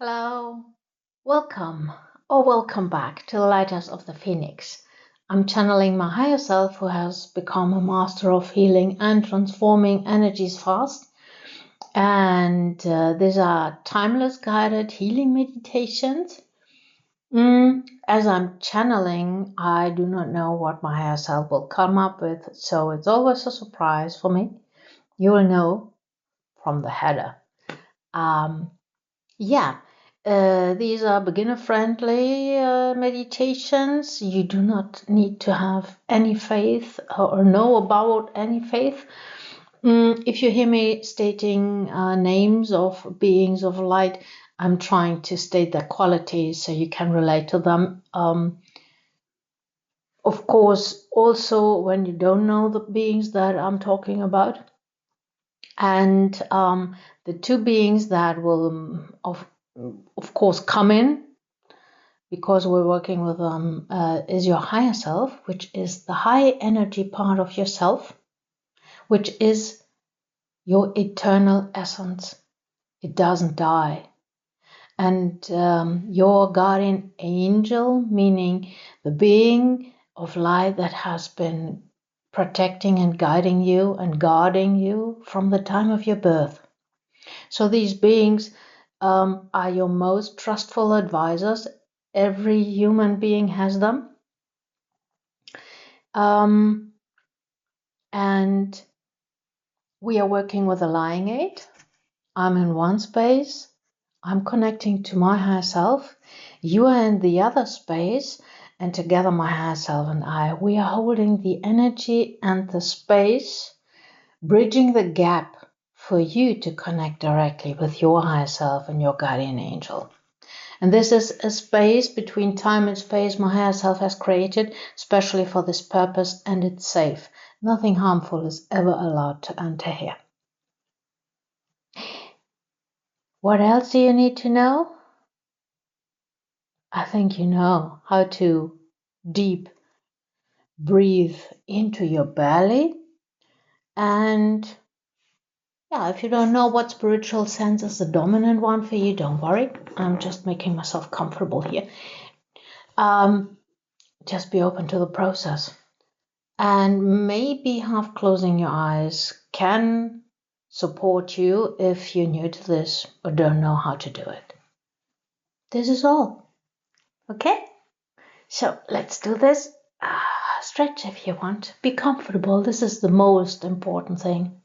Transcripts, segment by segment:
Hello, welcome or welcome back to the Lighthouse of the Phoenix. I'm channeling my higher self who has become a master of healing and transforming energies fast. And these are timeless guided healing meditations. As I'm channeling, I do not know what my higher self will come up with, so it's always a surprise for me. You will know from the header. These are beginner-friendly meditations. You do not need to have any faith or know about any faith. If you hear me stating names of beings of light, I'm trying to state their qualities so you can relate to them. Of course, also when you don't know the beings that I'm talking about. And the two beings that will, of course, come in because we're working with them is your higher self, which is the high energy part of yourself, which is your eternal essence. It doesn't die. And your guardian angel, meaning the being of light that has been protecting and guiding you and guarding you from the time of your birth. So these beings are your most trustful advisors. Every human being has them. And we are working with a lying aid. I'm in one space. I'm connecting to my higher self. You are in the other space. And together, my higher self and I, we are holding the energy and the space, bridging the gap for you to connect directly with your higher self and your guardian angel. And this is a space between time and space my higher self has created, especially for this purpose, and it's safe. Nothing harmful is ever allowed to enter here. What else do you need to know? I think you know how to deep breathe into your belly. And if you don't know what spiritual sense is the dominant one for you, don't worry. I'm just making myself comfortable here. Just be open to the process. And maybe half closing your eyes can support you if you're new to this or don't know how to do it. This is all. Okay? So let's do this. Stretch if you want. Be comfortable. This is the most important thing.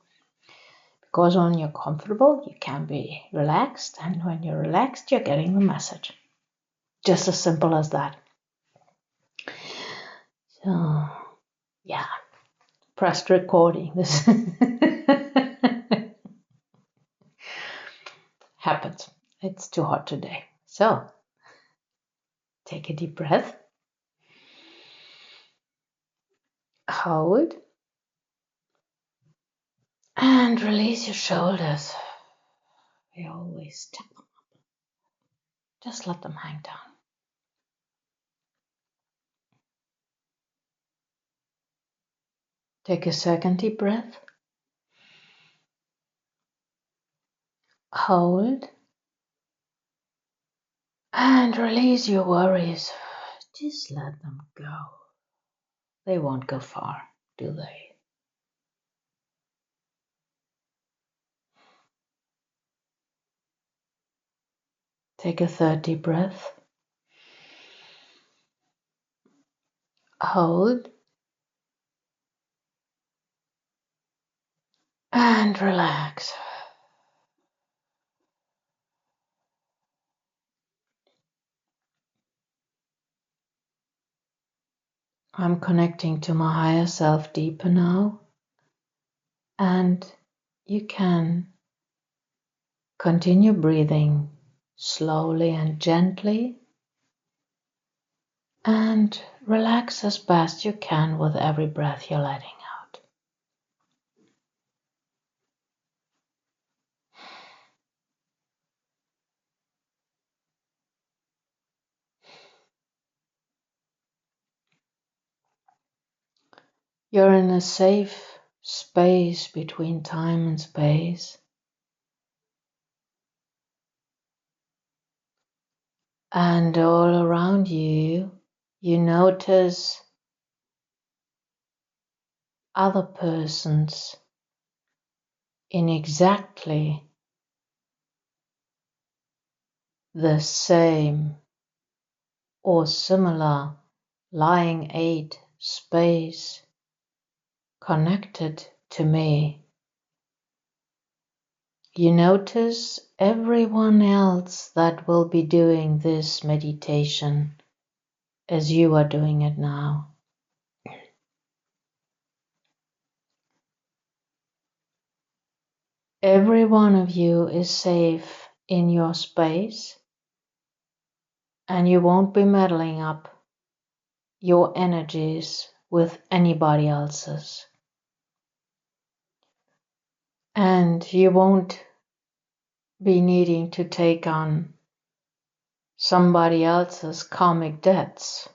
Because when you're comfortable, you can be relaxed. And when you're relaxed, you're getting the message. Just as simple as that. So, pressed recording. This happens. It's too hot today. So, take a deep breath. Hold. And release your shoulders. We always tap them up. Just let them hang down. Take a second deep breath. Hold. And release your worries. Just let them go. They won't go far, do they? Take a third deep breath. Hold. And relax. I'm connecting to my higher self deeper now. And you can continue breathing slowly and gently. And relax as best you can with every breath you're letting out. You're in a safe space between time and space. And all around you, you notice other persons in exactly the same or similar lying aid space connected to me. You notice everyone else that will be doing this meditation as you are doing it now. Every one of you is safe in your space, and you won't be meddling up your energies with anybody else's. And you won't be needing to take on somebody else's karmic debts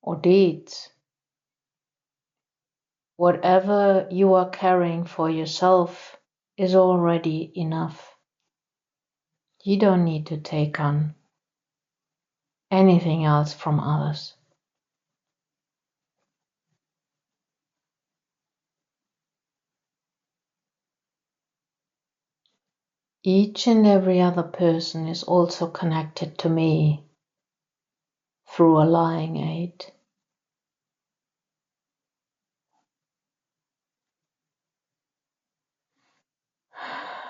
or deeds. Whatever you are carrying for yourself is already enough. You don't need to take on anything else from others. Each and every other person is also connected to me through a lying aid.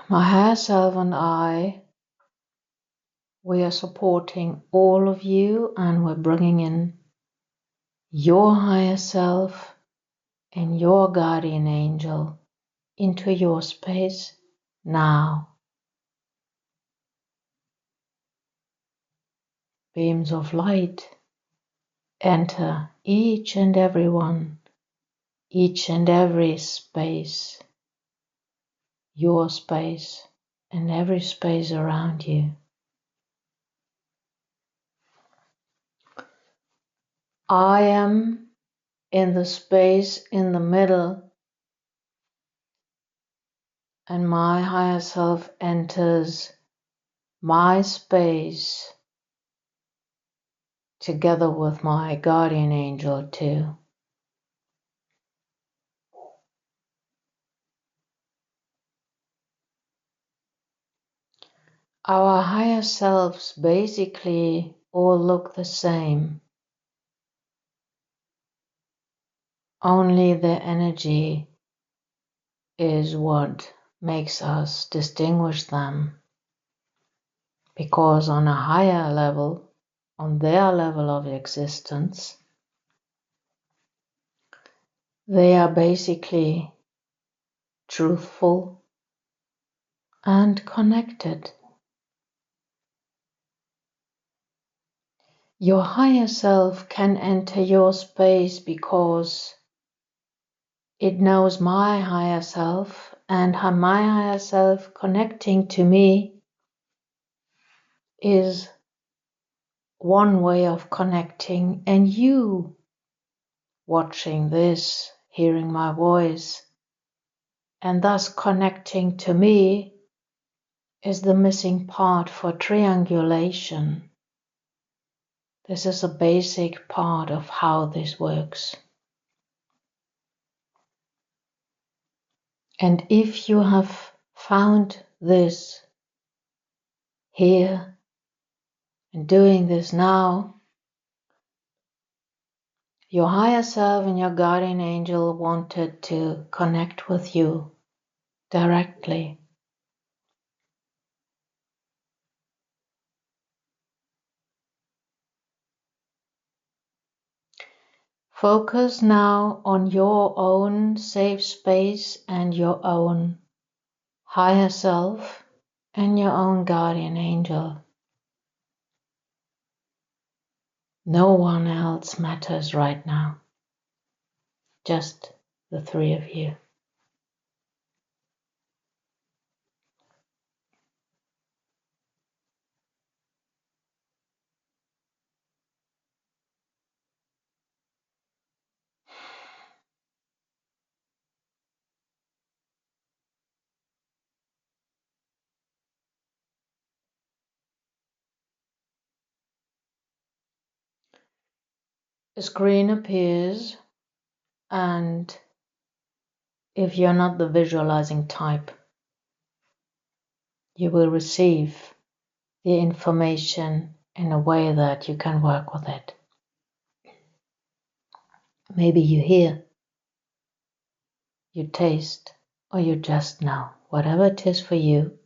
My higher self and I, we are supporting all of you, and we're bringing in your higher self and your guardian angel into your space now. Beams of light enter each and every one, each and every space, your space, and every space around you. I am in the space in the middle, and my higher self enters my space together with my guardian angel too. Our higher selves basically all look the same, only the energy is what makes us distinguish them, because on a higher level, on their level of existence, they are basically truthful and connected. Your higher self can enter your space because it knows my higher self, and my higher self connecting to me is one way of connecting, and you watching this, hearing my voice, and thus connecting to me is the missing part for triangulation. This is a basic part of how this works. And if you have found this here and doing this now, your higher self and your guardian angel wanted to connect with you directly. Focus now on your own safe space and your own higher self and your own guardian angel. No one else matters right now, just the three of you. a screen appears, and if you're not the visualizing type, you will receive the information in a way that you can work with it. Maybe you hear, you taste, or you just know. Whatever it is for you,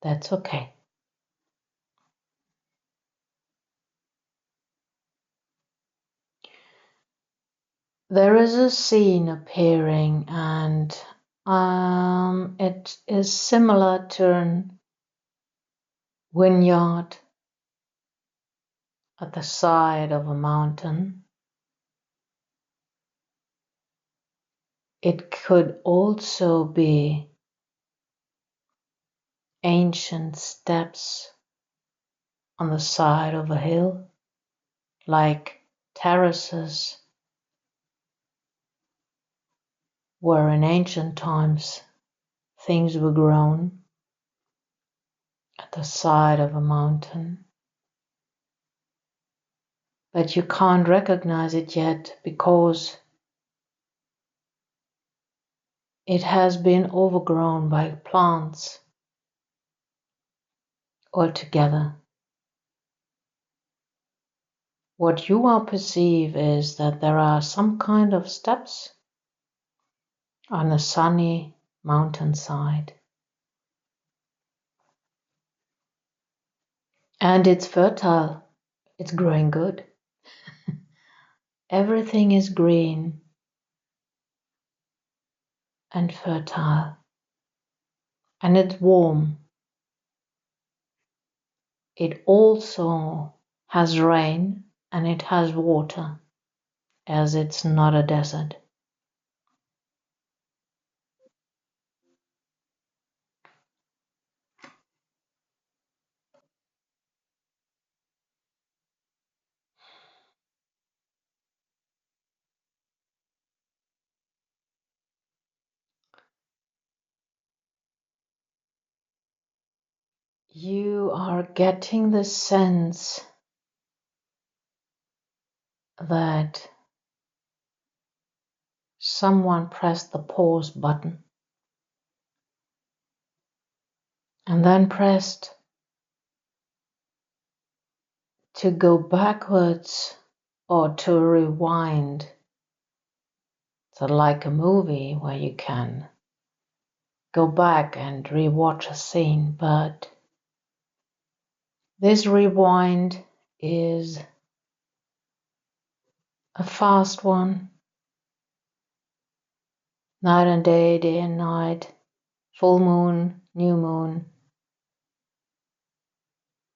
that's okay. There is a scene appearing, and it is similar to a vineyard at the side of a mountain. It could also be ancient steps on the side of a hill, like terraces, where in ancient times things were grown at the side of a mountain. But you can't recognize it yet because it has been overgrown by plants altogether. What you will perceive is that there are some kind of steps on a sunny mountainside. And it's fertile. It's growing good. Everything is green and fertile. And it's warm. It also has rain and it has water, as it's not a desert. You are getting the sense that someone pressed the pause button and then pressed to go backwards or to rewind. So like a movie where you can go back and rewatch a scene, but this rewind is a fast one. Night and day and night, full moon, new moon.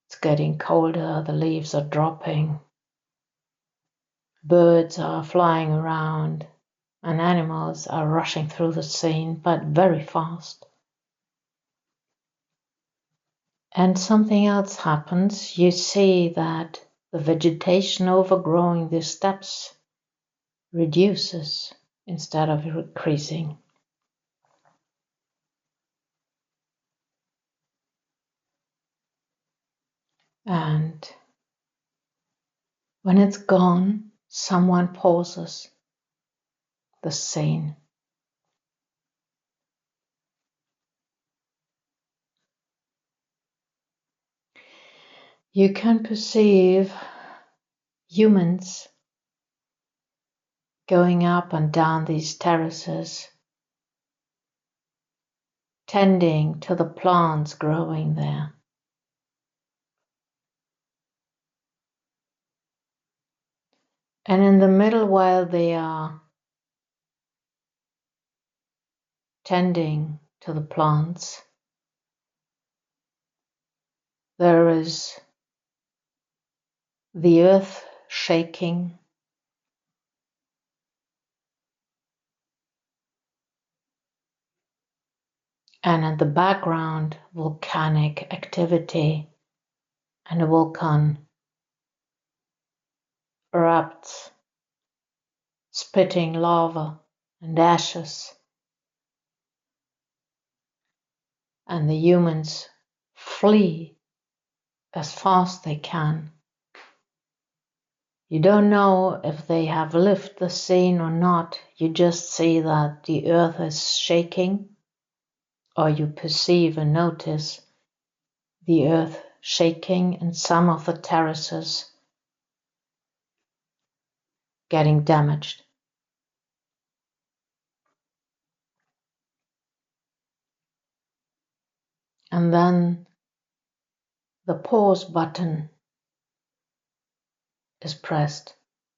It's getting colder, the leaves are dropping, birds are flying around, and animals are rushing through the scene, but very fast. And something else happens. You see that the vegetation overgrowing the steps reduces instead of increasing. And when it's gone, someone pauses the scene. You can perceive humans going up and down these terraces, tending to the plants growing there. And in the middle, while they are tending to the plants, there is the earth shaking, and in the background, volcanic activity, and a volcano erupts, spitting lava and ashes, and the humans flee as fast as they can You don't know if they have lived the scene or not. You just see that the earth is shaking, or you perceive and notice the earth shaking and some of the terraces getting damaged. And then the pause button is pressed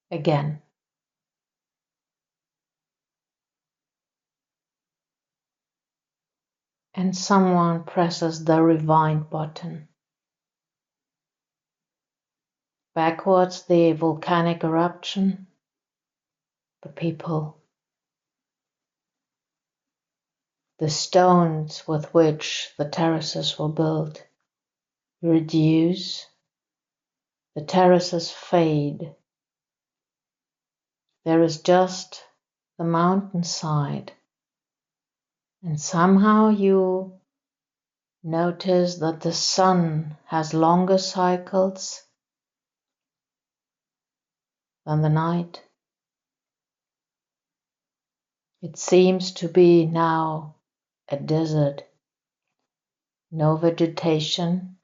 again. And someone presses the rewind button. Backwards, the volcanic eruption, the people, the stones with which the terraces were built reduce, the terraces fade. There is just the mountainside, and somehow you notice that the sun has longer cycles than the night. It seems to be now a desert, no vegetation,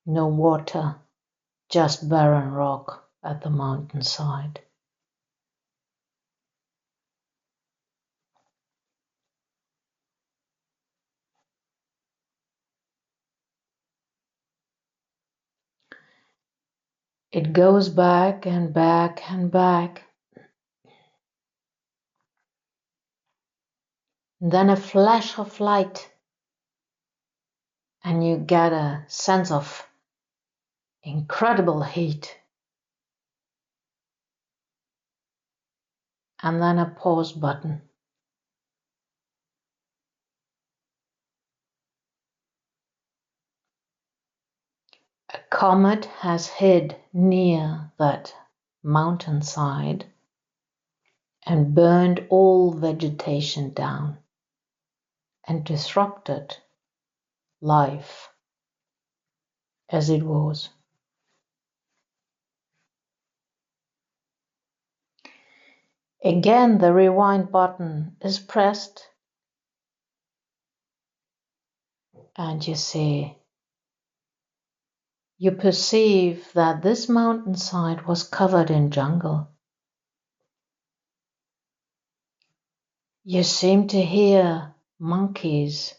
no water, just barren rock at the mountainside. It goes back and back and back. And then a flash of light, and you get a sense of incredible heat. And then a pause button. A comet has hit near that mountainside and burned all vegetation down and disrupted life as it was. Again, the rewind button is pressed, and you perceive that this mountainside was covered in jungle. You seem to hear monkeys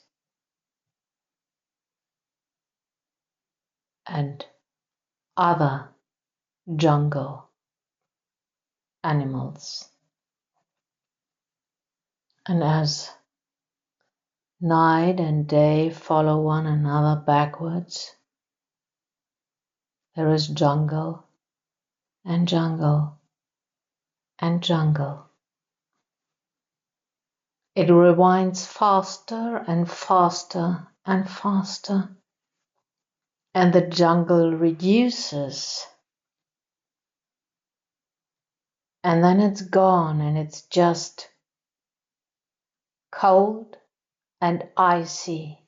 and other jungle animals. And as night and day follow one another backwards, there is jungle and jungle and jungle. It rewinds faster and faster and faster, and the jungle reduces, and then it's gone, and it's just cold and icy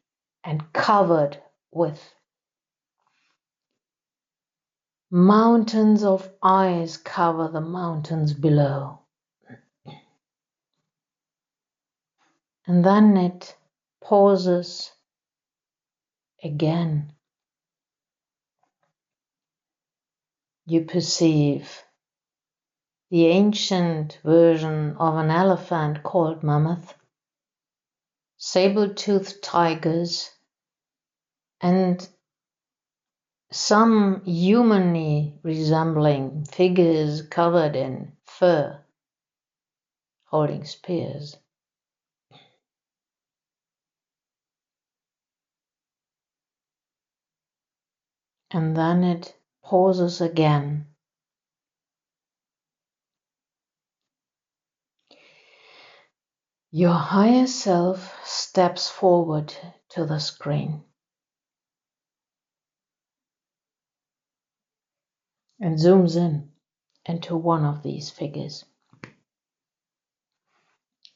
and covered with mountains of ice cover the mountains below. And then it pauses again. You perceive the ancient version of an elephant called mammoth, saber-toothed tigers, and some humanly resembling figures covered in fur, holding spears. And then it pauses again. Your higher self steps forward to the screen and zooms in into one of these figures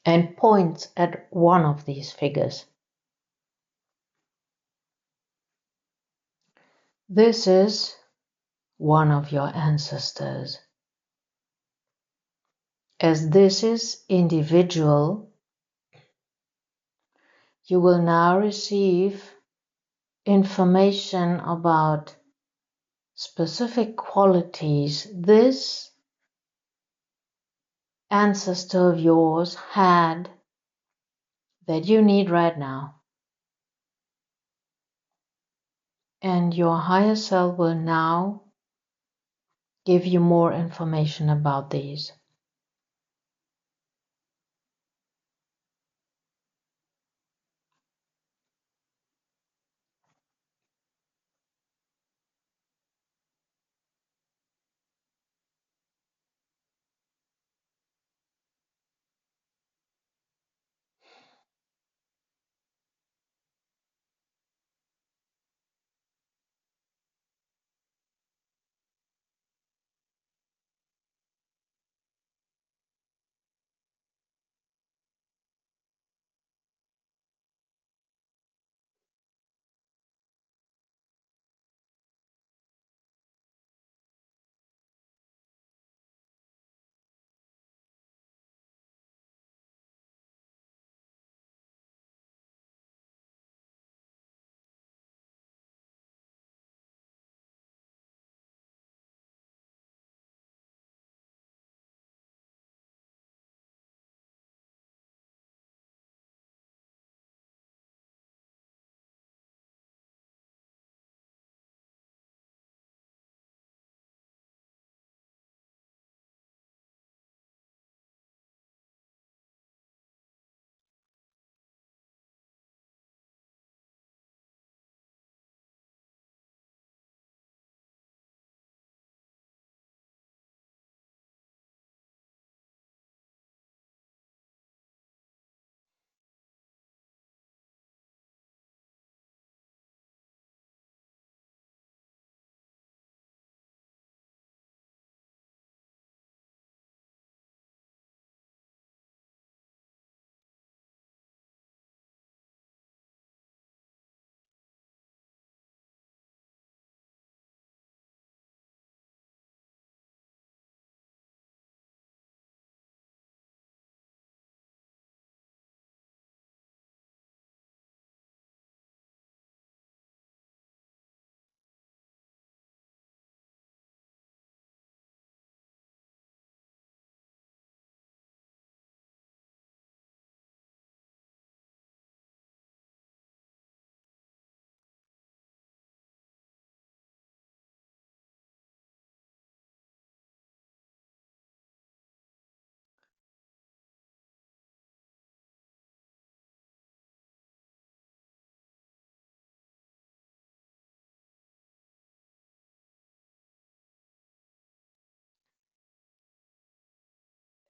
and points at one of these figures. This is one of your ancestors, As this is individual, you will now receive information about specific qualities this ancestor of yours had that you need right now. And your higher self will now give you more information about these.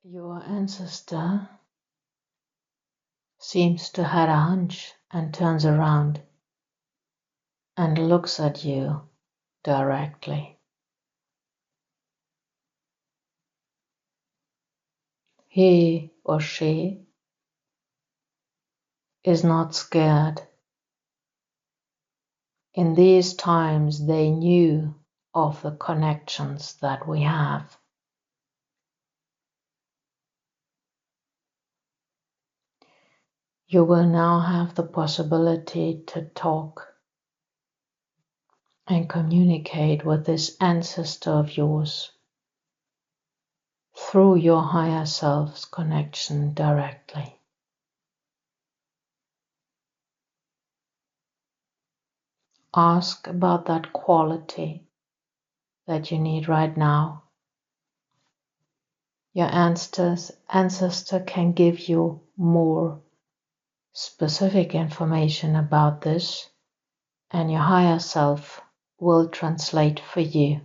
Your ancestor seems to have a hunch and turns around and looks at you directly. He or she is not scared. In these times, they knew of the connections that we have. You will now have the possibility to talk and communicate with this ancestor of yours through your higher self's connection directly. Ask about that quality that you need right now. Your ancestor can give you more specific information about this, and your higher self will translate for you.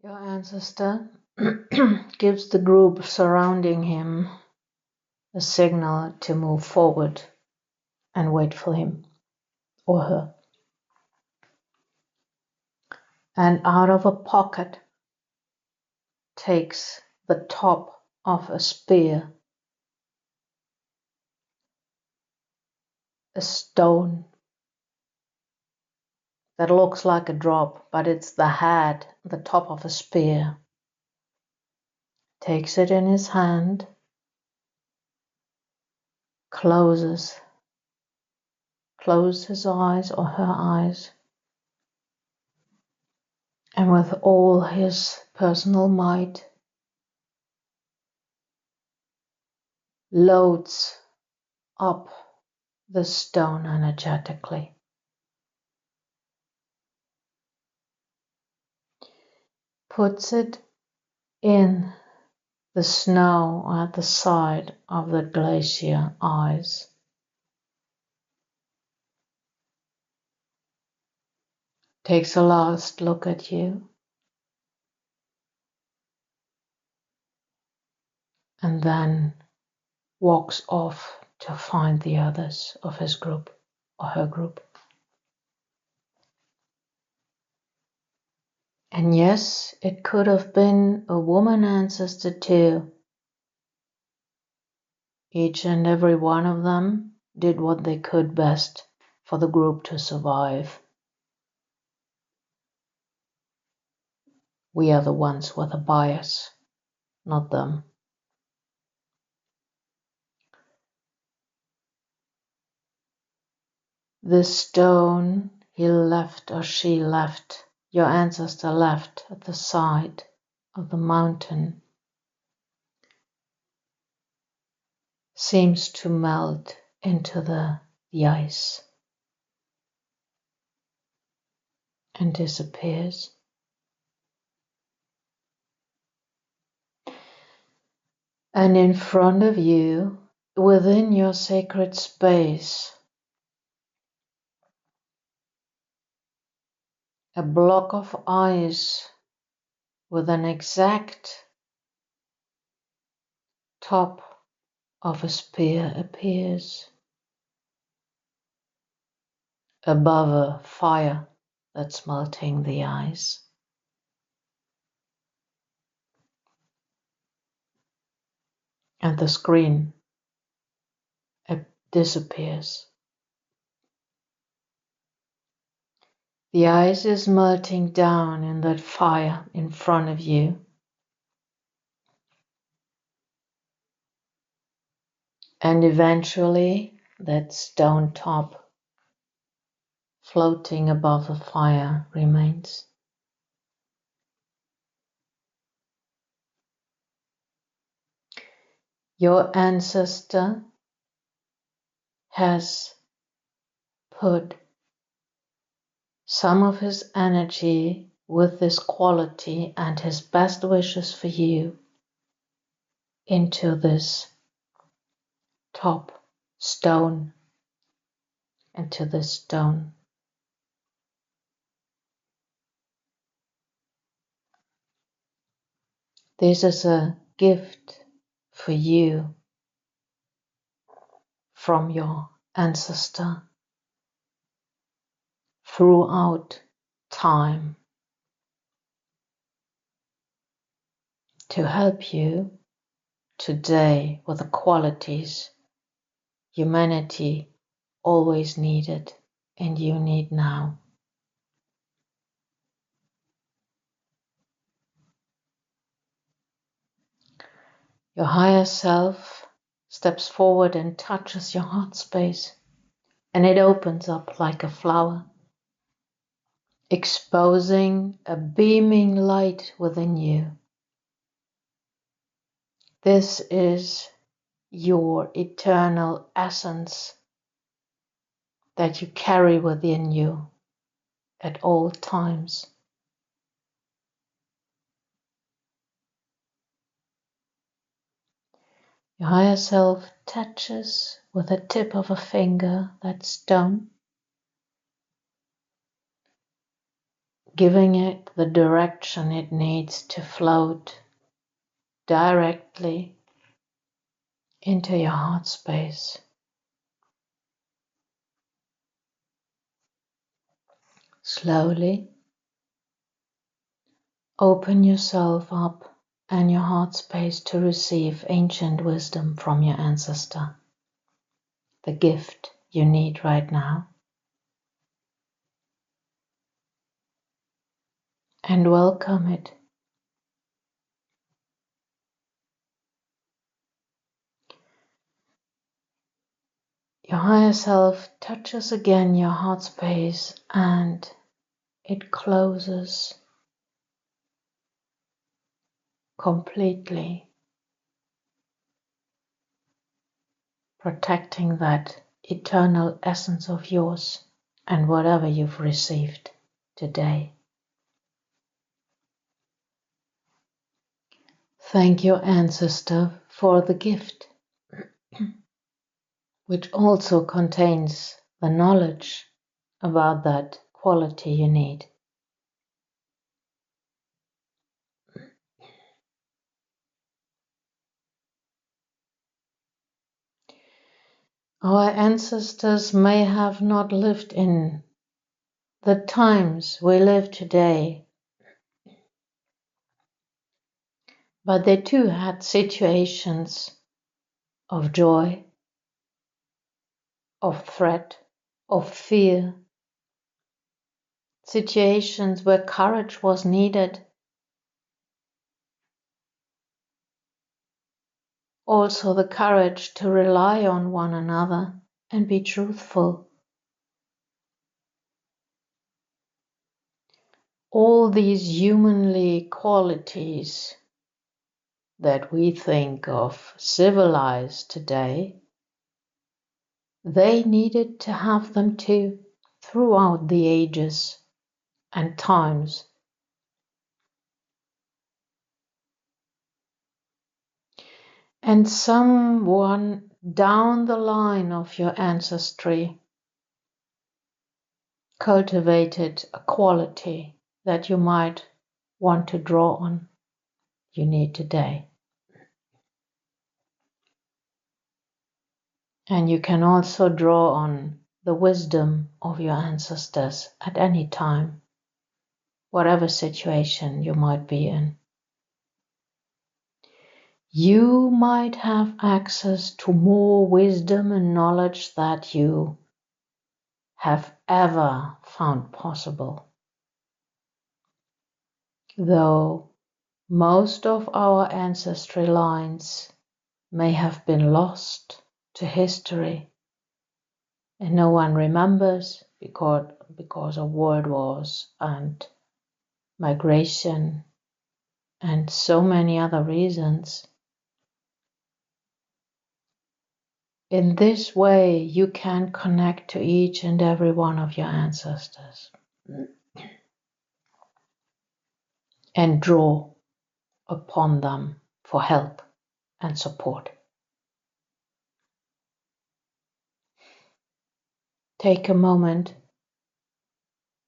Your ancestor gives the group surrounding him a signal to move forward and wait for him or her. And out of a pocket takes the top of a spear, a stone that looks like a drop, but it's the head, the top of a spear. Takes it in his hand, closes his eyes or her eyes, and with all his personal might loads up the stone energetically. Puts it in the snow at the side of the glacier ice. Takes a last look at you, and then walks off to find the others of his group or her group. And yes, it could have been a woman ancestor too. Each and every one of them did what they could best for the group to survive. We are the ones with a bias, not them. This stone he left or she left, your ancestor left at the side of the mountain, seems to melt into the ice and disappears. And in front of you, within your sacred space, a block of ice with an exact top of a spear appears above a fire that's melting the ice. And the screen disappears. The ice is melting down in that fire in front of you. And eventually that stone top floating above the fire remains. Your ancestor has put some of his energy with this quality and his best wishes for you into this top stone, into this stone. This is a gift for you from your ancestor throughout time to help you today with the qualities humanity always needed and you need now. Your higher self steps forward and touches your heart space, and it opens up like a flower, exposing a beaming light within you. This is your eternal essence that you carry within you at all times. Your higher self touches with the tip of a finger that stone, giving it the direction it needs to float directly into your heart space. Slowly open yourself up and your heart space to receive ancient wisdom from your ancestor, the gift you need right now. And welcome it. Your higher self touches again your heart space and it closes completely, protecting that eternal essence of yours and whatever you've received today. Thank your ancestor for the gift, which also contains the knowledge about that quality you need. Our ancestors may have not lived in the times we live today, but they too had situations of joy, of threat, of fear, situations where courage was needed, also the courage to rely on one another and be truthful. All these humanly qualities that we think of civilized today, they needed to have them too throughout the ages and times. And someone down the line of your ancestry cultivated a quality that you might want to draw on, you need today. And you can also draw on the wisdom of your ancestors at any time, whatever situation you might be in. You might have access to more wisdom and knowledge that you have ever found possible. Though most of our ancestry lines may have been lost to history and no one remembers because of world wars and migration and so many other reasons. In this way, you can connect to each and every one of your ancestors and draw upon them for help and support. Take a moment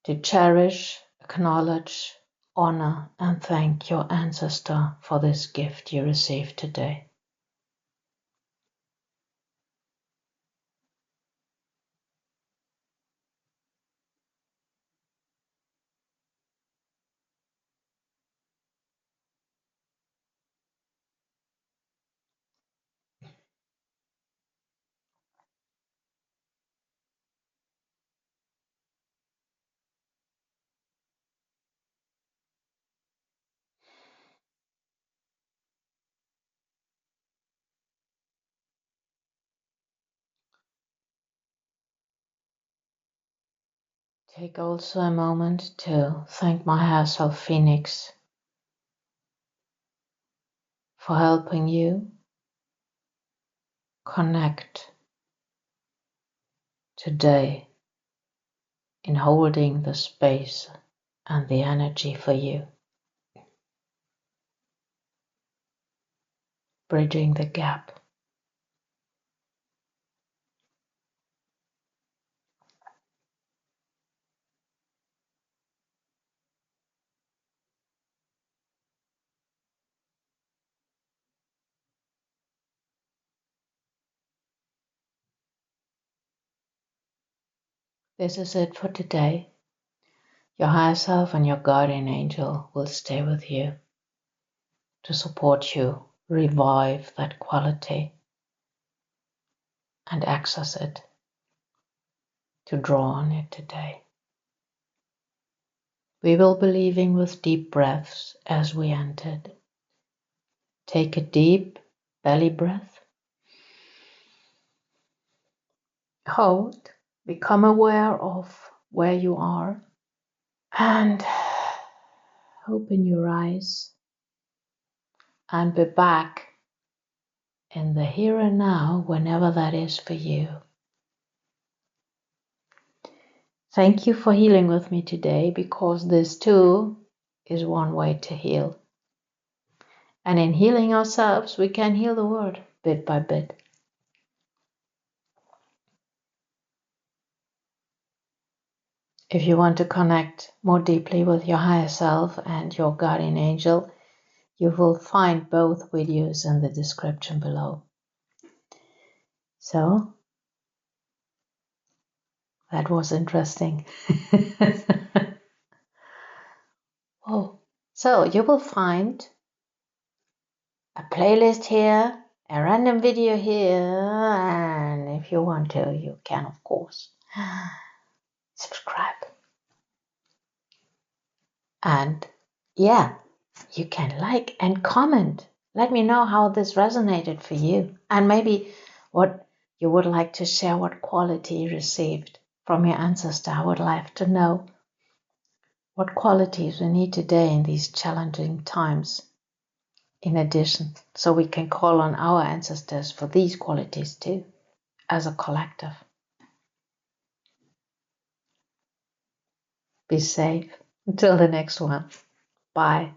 to cherish, acknowledge, honor, and thank your ancestor for this gift you received today. Take also a moment to thank my higher self Phoenix for helping you connect today in holding the space and the energy for you, bridging the gap. This is it for today. Your higher self and your guardian angel will stay with you to support you, revive that quality and access it, to draw on it today. We will be leaving with deep breaths as we entered. Take a deep belly breath. Hold. Become aware of where you are. And open your eyes. And be back in the here and now, whenever that is for you. Thank you for healing with me today, because this too is one way to heal. And in healing ourselves, we can heal the world bit by bit. If you want to connect more deeply with your higher self and your guardian angel, you will find both videos in the description below. So, that was interesting. Oh, so you will find a playlist here, a random video here, and if you want to, you can, of course, subscribe. And yeah, you can like and comment. Let me know how this resonated for you, and maybe what you would like to share, what quality you received from your ancestor. I would like to know what qualities we need today in these challenging times. In addition, so we can call on our ancestors for these qualities too, as a collective. Be safe. Until the next one. Bye.